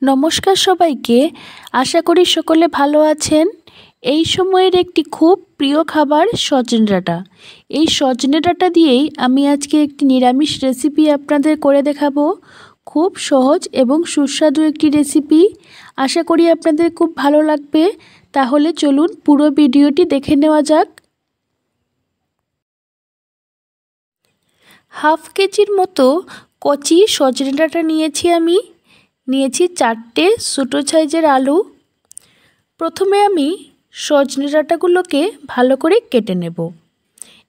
নমস্কার সবাইকে। আশা করি সকলে ভালো আছেন। এই সময়ের একটি খুব প্রিয় খাবার সজনে ডাঁটা। এই সজনে ডাঁটা দিয়েই আমি আজকে একটি নিরামিষ রেসিপি আপনাদের করে দেখাবো। খুব সহজ এবং সুস্বাদু একটি রেসিপি। আশা করি আপনাদের খুব ভালো লাগবে। তাহলে চলুন পুরো ভিডিওটি দেখে নেওয়া যাক। হাফ কেজির মতো কচি সজনে ডাঁটা নিয়েছি আমি। নিয়েছি 4টে ছোটো সাইজের আলু। প্রথমে আমি সজনে ডাঁটাগুলোকে ভালো করে কেটে নেব।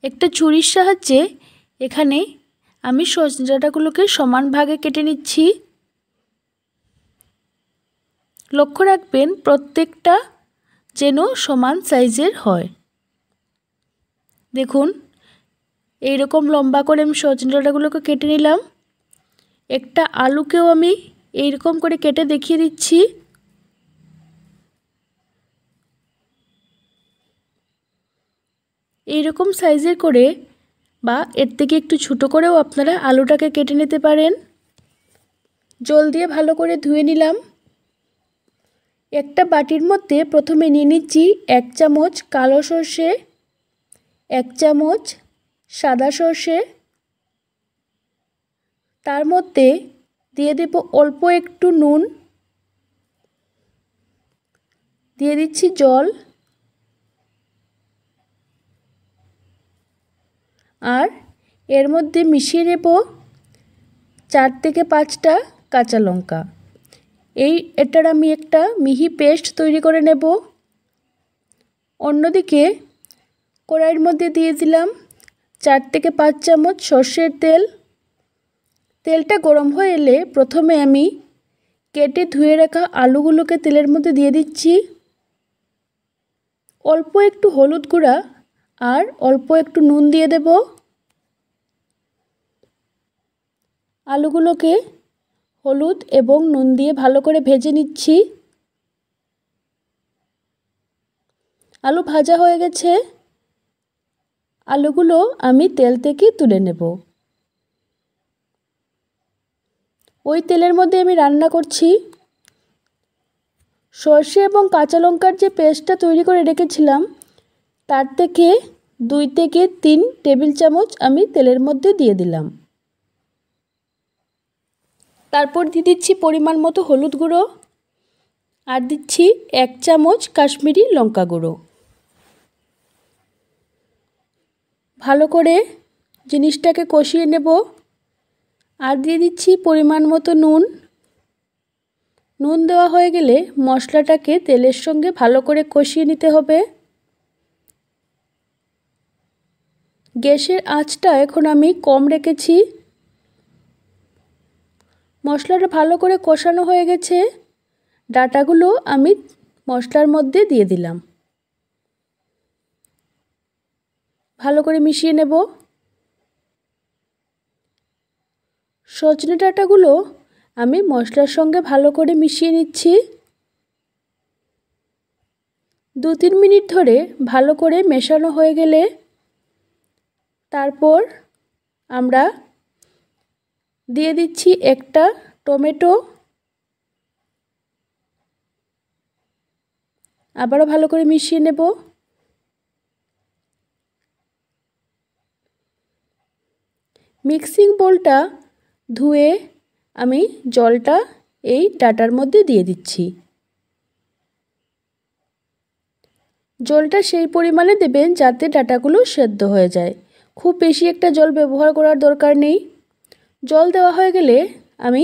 একটা ছুরির সাহায্যে এখানে আমি সজনে ডাঁটাগুলোকে সমান ভাগে কেটে নিচ্ছি। লক্ষ্য রাখবেন প্রত্যেকটা যেন সমান সাইজের হয়। দেখুন এইরকম লম্বা করে আমি সজনে ডাঁটাগুলোকে কেটে নিলাম। একটা আলুকেও আমি এইরকম করে কেটে দেখিয়ে দিচ্ছি। এইরকম সাইজের করে বা এর থেকে একটু ছোটো করেও আপনারা আলুটাকে কেটে নিতে পারেন। জল দিয়ে ভালো করে ধুয়ে নিলাম। একটা বাটির মধ্যে প্রথমে নিয়ে নিচ্ছি 1 চামচ কালো সর্ষে, 1 চামচ সাদা সর্ষে, তার মধ্যে দিয়ে দেব অল্প একটু নুন, দিয়ে দিচ্ছি জল, আর এর মধ্যে মিশিয়ে নেব 4 থেকে 5টা কাঁচা লঙ্কা। এটার আমি একটা মিহি পেস্ট তৈরি করে নেব। অন্যদিকে কড়াইয়ের মধ্যে দিয়ে দিলাম 4 থেকে 5 চামচ সর্ষের তেল। তেলটা গরম হয়ে এলে প্রথমে আমি কেটে ধুয়ে রাখা আলুগুলোকে তেলের মধ্যে দিয়ে দিচ্ছি। অল্প একটু হলুদ গুঁড়া আর অল্প একটু নুন দিয়ে দেব। আলুগুলোকে হলুদ এবং নুন দিয়ে ভালো করে ভেজে নিচ্ছি। আলু ভাজা হয়ে গেছে। আলুগুলো আমি তেল থেকে তুলে নেব। ওই তেলের মধ্যে আমি রান্না করছি সর্ষে এবং কাঁচা লঙ্কার যে পেস্টটা তৈরি করে রেখেছিলাম, তার থেকে 2 থেকে 3 টেবিল চামচ আমি তেলের মধ্যে দিয়ে দিলাম। তারপর দিয়ে দিচ্ছি পরিমাণ মতো হলুদ গুঁড়ো আর দিচ্ছি 1 চামচ কাশ্মীরি লঙ্কা গুঁড়ো। ভালো করে জিনিসটাকে কষিয়ে নেব। আর দিয়ে দিচ্ছি পরিমাণ মতো নুন। নুন দেওয়া হয়ে গেলে মশলাটাকে তেলের সঙ্গে ভালো করে কষিয়ে নিতে হবে। গ্যাসের আঁচটা এখন আমি কম রেখেছি। মশলাটা ভালো করে কষানো হয়ে গেছে। ডাঁটাগুলো আমি মশলার মধ্যে দিয়ে দিলাম। ভালো করে মিশিয়ে নেব। সজনে ডাঁটাগুলো আমি মশলার সঙ্গে ভালো করে মিশিয়ে নিচ্ছি। 2-3 মিনিট ধরে ভালো করে মেশানো হয়ে গেলে তারপর আমরা দিয়ে দিচ্ছি একটা টমেটো। আবারও ভালো করে মিশিয়ে নেব। মিক্সিং বোলটা ধুয়ে আমি জলটা এই ডাঁটার মধ্যে দিয়ে দিচ্ছি। জলটা সেই পরিমাণে দেবেন যাতে ডাঁটাগুলো সেদ্ধ হয়ে যায়। খুব বেশি একটা জল ব্যবহার করার দরকার নেই। জল দেওয়া হয়ে গেলে আমি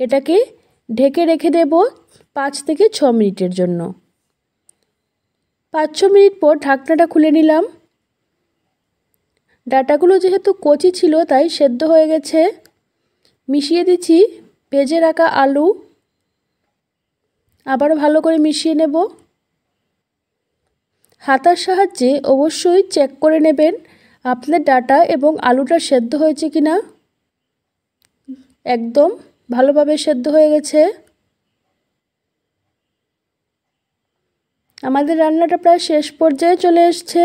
এটাকে ঢেকে রেখে দেব 5 থেকে 6 মিনিটের জন্য। 5-6 মিনিট পর ঢাকনাটা খুলে নিলাম। ডাঁটাগুলো যেহেতু কচি ছিল তাই সেদ্ধ হয়ে গেছে। মিশিয়ে দিচ্ছি ভেজে রাখা আলু। আবার ভালো করে মিশিয়ে নেব। হাতার সাহায্যে অবশ্যই চেক করে নেবেন আপনার ডাঁটা এবং আলুটা সেদ্ধ হয়েছে কিনা। একদম ভালোভাবে সেদ্ধ হয়ে গেছে। আমাদের রান্নাটা প্রায় শেষ পর্যায়ে চলে এসেছে।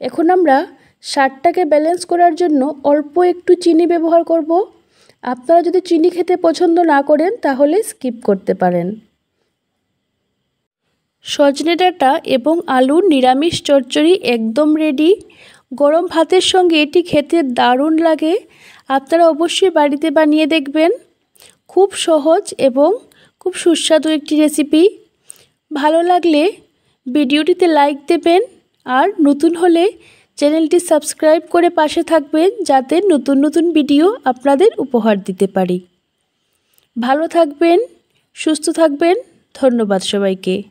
এখন আমরা স্বাদটাকে ব্যালেন্স করার জন্য অল্প একটু চিনি ব্যবহার করব। আপনারা যদি চিনি খেতে পছন্দ না করেন তাহলে স্কিপ করতে পারেন। সজনে ডাঁটা এবং আলুর নিরামিষ চচ্চড়ি একদম রেডি। গরম ভাতের সঙ্গে এটি খেতে দারুণ লাগে। আপনারা অবশ্যই বাড়িতে বানিয়ে দেখবেন। খুব সহজ এবং খুব সুস্বাদু একটি রেসিপি। ভালো লাগলে ভিডিওটিতে লাইক দেবেন আর নতুন হলে চ্যানেলটি সাবস্ক্রাইব করে পাশে থাকবেন, যাতে নতুন নতুন ভিডিও আপনাদের উপহার দিতে পারি। ভালো থাকবেন, সুস্থ থাকবেন। ধন্যবাদ সবাইকে।